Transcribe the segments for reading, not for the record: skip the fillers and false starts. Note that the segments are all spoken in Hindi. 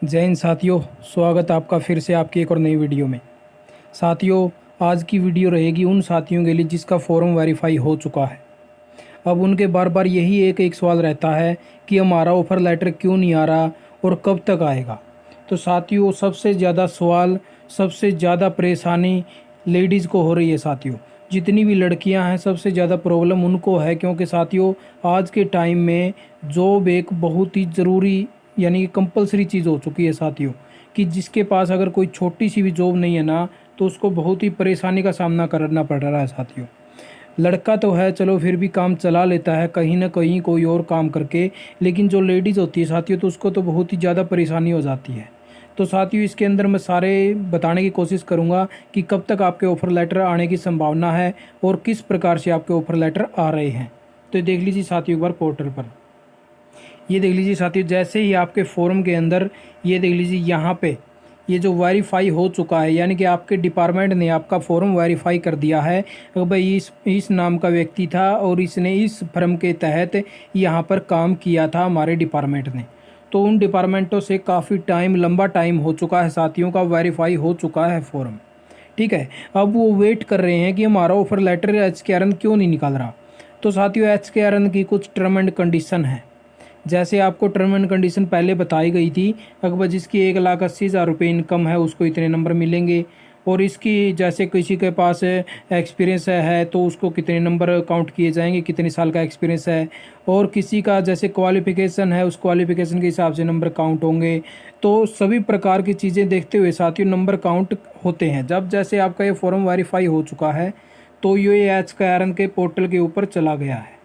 जय हिंद साथियों, स्वागत आपका फिर से आपकी एक और नई वीडियो में। साथियों, आज की वीडियो रहेगी उन साथियों के लिए जिसका फॉर्म वेरीफाई हो चुका है। अब उनके बार बार यही एक सवाल रहता है कि हमारा ऑफ़र लेटर क्यों नहीं आ रहा और कब तक आएगा। तो साथियों, सबसे ज़्यादा सवाल, सबसे ज़्यादा परेशानी लेडीज़ को हो रही है। साथियों, जितनी भी लड़कियां हैं सबसे ज़्यादा प्रॉब्लम उनको है, क्योंकि साथियों आज के टाइम में जॉब एक बहुत ही ज़रूरी यानी कि कंपलसरी चीज़ हो चुकी है साथियों, कि जिसके पास अगर कोई छोटी सी भी जॉब नहीं है ना तो उसको बहुत ही परेशानी का सामना करना पड़ रहा है साथियों। लड़का तो है चलो फिर भी काम चला लेता है कहीं ना कहीं कोई और काम करके, लेकिन जो लेडीज़ होती है साथियों तो उसको तो बहुत ही ज़्यादा परेशानी हो जाती है। तो साथियों, इसके अंदर मैं सारे बताने की कोशिश करूंगा कि कब तक आपके ऑफ़र लेटर आने की संभावना है और किस प्रकार से आपके ऑफ़र लेटर आ रहे हैं। तो देख लीजिए साथियों एक बार पोर्टल पर, ये देख लीजिए साथियों, जैसे ही आपके फॉर्म के अंदर ये देख लीजिए यहाँ पे ये जो वेरीफाई हो चुका है, यानी कि आपके डिपार्टमेंट ने आपका फॉर्म वेरीफाई कर दिया है कि भाई इस नाम का व्यक्ति था और इसने इस फर्म के तहत यहाँ पर काम किया था हमारे डिपार्टमेंट ने। तो उन डिपार्टमेंटों से काफ़ी टाइम, लंबा टाइम हो चुका है साथियों का, वेरीफाई हो चुका है फॉर्म। ठीक है, अब वो वेट कर रहे हैं कि हमारा ऑफर लेटर HKRN क्यों नहीं निकल रहा। तो साथियों, HKRN की कुछ टर्म एंड कंडीशन है। जैसे आपको टर्म एंड कंडीशन पहले बताई गई थी, अगर जिसकी 1,80,000 रुपये इनकम है उसको इतने नंबर मिलेंगे, और इसकी जैसे किसी के पास एक्सपीरियंस है तो उसको कितने नंबर काउंट किए जाएंगे, कितने साल का एक्सपीरियंस है, और किसी का जैसे क्वालिफ़िकेशन है उस क्वालिफ़िकेशन के हिसाब से नंबर काउंट होंगे। तो सभी प्रकार की चीज़ें देखते हुए साथियों नंबर काउंट होते हैं। जब जैसे आपका ये फॉर्म वेरीफाई हो चुका है तो ये HKRN के पोर्टल के ऊपर चला गया है।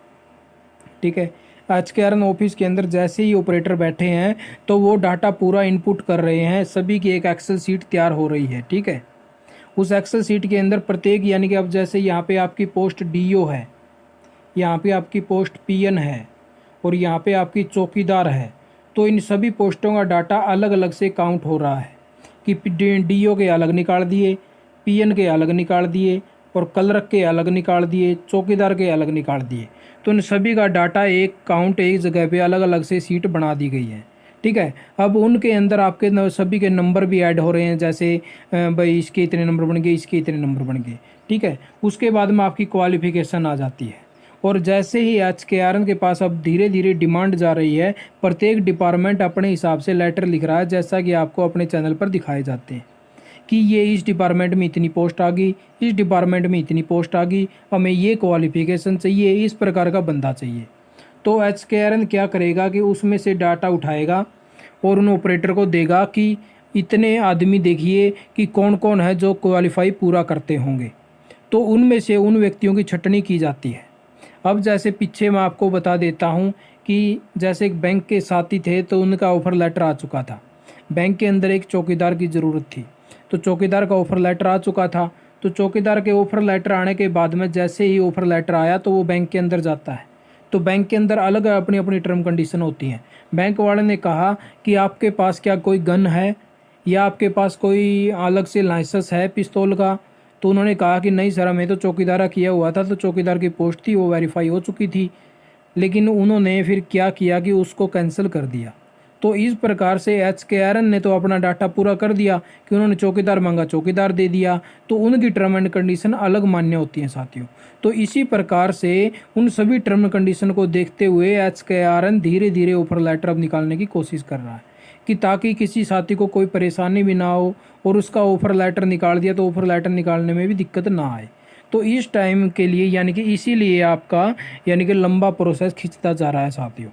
ठीक है, HKRN ऑफिस के अंदर जैसे ही ऑपरेटर बैठे हैं तो वो डाटा पूरा इनपुट कर रहे हैं, सभी की एक एक्सेल सीट तैयार हो रही है। ठीक है, उस एक्सेल सीट के अंदर प्रत्येक, यानी कि अब जैसे यहाँ पे आपकी पोस्ट DO है, यहाँ पे आपकी पोस्ट PN है और यहाँ पे आपकी चौकीदार है, तो इन सभी पोस्टों का डाटा अलग अलग से काउंट हो रहा है कि DO के अलग निकाल दिए, PN के अलग निकाल दिए और क्लर्क के अलग निकाल दिए, चौकीदार के अलग निकाल दिए। तो इन सभी का डाटा एक काउंट एक जगह पे अलग अलग से सीट बना दी गई है। ठीक है, अब उनके अंदर आपके सभी के नंबर भी ऐड हो रहे हैं, जैसे भाई इसके इतने नंबर बन गए, इसके इतने नंबर बन गए। ठीक है, उसके बाद में आपकी क्वालिफिकेशन आ जाती है। और जैसे ही HKRN के पास अब धीरे धीरे डिमांड जा रही है, प्रत्येक डिपार्टमेंट अपने हिसाब से लेटर लिख रहा है, जैसा कि आपको अपने चैनल पर दिखाए जाते हैं कि ये इस डिपार्टमेंट में इतनी पोस्ट आ गई, इस डिपार्टमेंट में इतनी पोस्ट आ गई, हमें ये क्वालिफिकेशन चाहिए, इस प्रकार का बंदा चाहिए। तो HKRN क्या करेगा कि उसमें से डाटा उठाएगा और उन ऑपरेटर को देगा कि इतने आदमी देखिए कि कौन कौन है जो क्वालिफाई पूरा करते होंगे। तो उनमें से उन व्यक्तियों की छटनी की जाती है। अब जैसे पीछे मैं आपको बता देता हूँ कि जैसे एक बैंक के साथी थे तो उनका ऑफ़र लेटर आ चुका था। बैंक के अंदर एक चौकीदार की ज़रूरत थी, तो चौकीदार का ऑफ़र लेटर आ चुका था। तो चौकीदार के ऑफ़र लेटर आने के बाद में जैसे ही ऑफ़र लेटर आया तो वो बैंक के अंदर जाता है। तो बैंक के अंदर अलग अपनी अपनी टर्म कंडीशन होती हैं। बैंक वाले ने कहा कि आपके पास क्या कोई गन है या आपके पास कोई अलग से लाइसेंस है पिस्तौल का। तो उन्होंने कहा कि नहीं सर, हमें तो चौकीदारा किया हुआ था, तो चौकीदार की पोस्ट थी वो वेरीफाई हो चुकी थी। लेकिन उन्होंने फिर क्या किया कि उसको कैंसिल कर दिया। तो इस प्रकार से HKRN ने तो अपना डाटा पूरा कर दिया कि उन्होंने चौकीदार मांगा, चौकीदार दे दिया, तो उनकी टर्म एंड कंडीशन अलग मान्य होती हैं साथियों। तो इसी प्रकार से उन सभी टर्म कंडीशन को देखते हुए HKRN धीरे धीरे ऑफर लेटर अब निकालने की कोशिश कर रहा है कि ताकि किसी साथी को कोई परेशानी भी ना हो और उसका ऑफर लेटर निकाल दिया तो ऑफर लेटर निकालने में भी दिक्कत ना आए। तो इस टाइम के लिए यानी कि इसीलिए आपका यानी कि लंबा प्रोसेस खिंचता जा रहा है साथियों।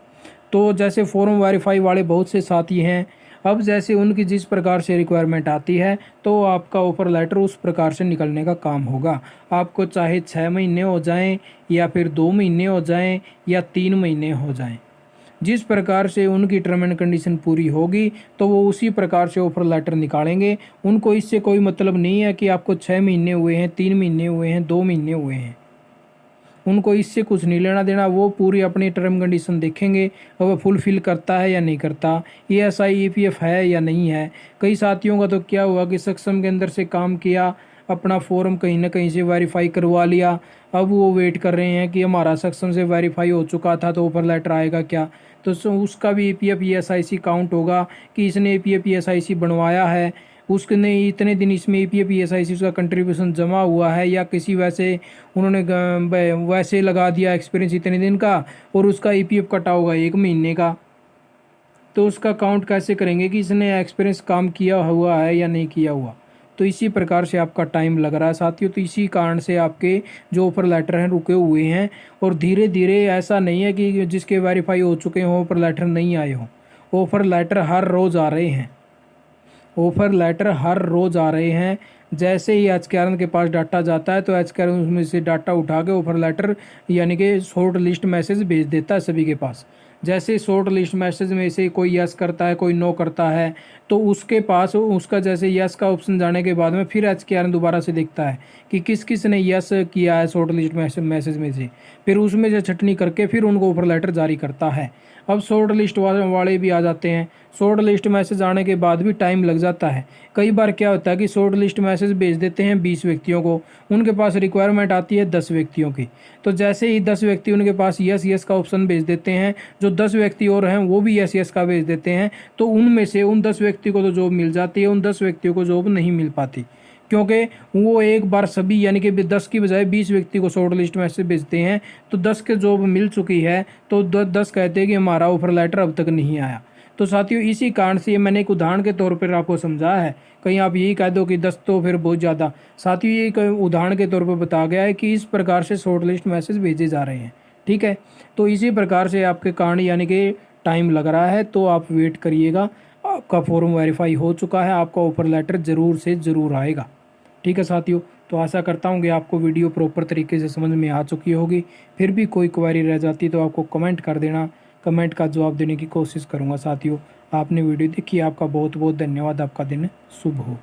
तो जैसे फॉर्म वेरीफाई वाले बहुत से साथी हैं, अब जैसे उनकी जिस प्रकार से रिक्वायरमेंट आती है तो आपका ऑफर लेटर उस प्रकार से निकलने का काम होगा। आपको चाहे 6 महीने हो जाएं या फिर 2 महीने हो जाएं या 3 महीने हो जाएं, जिस प्रकार से उनकी टर्म एंड कंडीशन पूरी होगी तो वो उसी प्रकार से ऑफर लेटर निकालेंगे। उनको इससे कोई मतलब नहीं है कि आपको 6 महीने हुए हैं, 3 महीने हुए हैं, 2 महीने हुए हैं, उनको इससे कुछ नहीं लेना देना। वो पूरी अपनी टर्म कंडीशन देखेंगे और वो फुलफ़िल करता है या नहीं करता, ESI EPF है या नहीं है। कई साथियों का तो क्या हुआ कि सक्षम के अंदर से काम किया, अपना फॉर्म कहीं ना कहीं से वेरीफाई करवा लिया। अब वो वेट कर रहे हैं कि हमारा सक्षम से वेरीफाई हो चुका था तो ऑफर लेटर आएगा क्या। तो उसका भी APF ESIC काउंट होगा कि इसने APF ESIC बनवाया है, उसने इतने दिन इसमें APF ESIC उसका कंट्रीब्यूशन जमा हुआ है, या किसी वैसे उन्होंने वैसे लगा दिया एक्सपीरियंस इतने दिन का और उसका APF कटा होगा 1 महीने का। तो उसका काउंट कैसे करेंगे कि इसने एक्सपीरियंस काम किया हुआ है या नहीं किया हुआ। तो इसी प्रकार से आपका टाइम लग रहा है साथियों। तो इसी कारण से आपके जो ऑफर लेटर हैं रुके हुए हैं। और धीरे धीरे ऐसा नहीं है कि जिसके वेरीफाई हो चुके हों ऑफर लेटर नहीं आए हों। ऑफर लेटर हर रोज़ आ रहे हैं, ऑफर लेटर हर रोज़ आ रहे हैं। जैसे ही HKRN के पास डाटा जाता है तो HKRN उसमें से डाटा उठा के ऑफर लेटर यानी कि शॉर्ट लिस्ट मैसेज भेज देता है सभी के पास। जैसे शॉर्ट लिस्ट मैसेज में से कोई यस करता है, कोई नो करता है, तो उसके पास उसका जैसे यस का ऑप्शन जाने के बाद में फिर HKRN दोबारा से देखता है कि किस किस ने यस किया है शॉर्ट लिस्ट मैसेज में से, फिर उसमें से छटनी करके फिर उनको ऑफर लेटर जारी करता है। अब शॉर्ट लिस्ट वाले भी आ जाते हैं। शॉर्ट लिस्ट मैसेज आने के बाद भी टाइम लग जाता है। कई बार क्या होता है कि शॉर्ट लिस्ट मैसेज भेज देते हैं 20 व्यक्तियों को, उनके पास रिक्वायरमेंट आती है 10 व्यक्तियों की। तो जैसे ही 10 व्यक्ति उनके पास यस यस का ऑप्शन भेज देते हैं, जो 10 व्यक्ति और हैं वो भी यस यस का भेज देते हैं, तो उनमें से उन 10 व्यक्ति को तो जॉब मिल जाती है, उन 10 व्यक्तियों को जॉब नहीं मिल पाती, क्योंकि वो एक बार सभी यानी कि 10 की बजाय 20 व्यक्ति को शॉर्ट लिस्ट मैसेज भेजते हैं। तो 10 के जॉब मिल चुकी है तो 10 कहते हैं कि हमारा ऑफर लेटर अब तक नहीं आया। तो साथियों इसी कारण से ये मैंने एक उदाहरण के तौर पर आपको समझाया है। कहीं आप यही कह दो कि 10 तो फिर बहुत ज़्यादा। साथियों ये एक उदाहरण के तौर पर बताया गया है कि इस प्रकार से शॉर्ट लिस्ट मैसेज भेजे जा रहे हैं। ठीक है, तो इसी प्रकार से आपके कारण यानी कि टाइम लग रहा है, तो आप वेट करिएगा। आपका फॉर्म वेरीफाई हो चुका है, आपका ऑफर लेटर ज़रूर से ज़रूर आएगा। ठीक है साथियों, तो आशा करता हूँ कि आपको वीडियो प्रॉपर तरीके से समझ में आ चुकी होगी। फिर भी कोई क्वेरी रह जाती तो आपको कमेंट कर देना, कमेंट का जवाब देने की कोशिश करूँगा। साथियों आपने वीडियो देखी, आपका बहुत बहुत धन्यवाद। आपका दिन शुभ हो।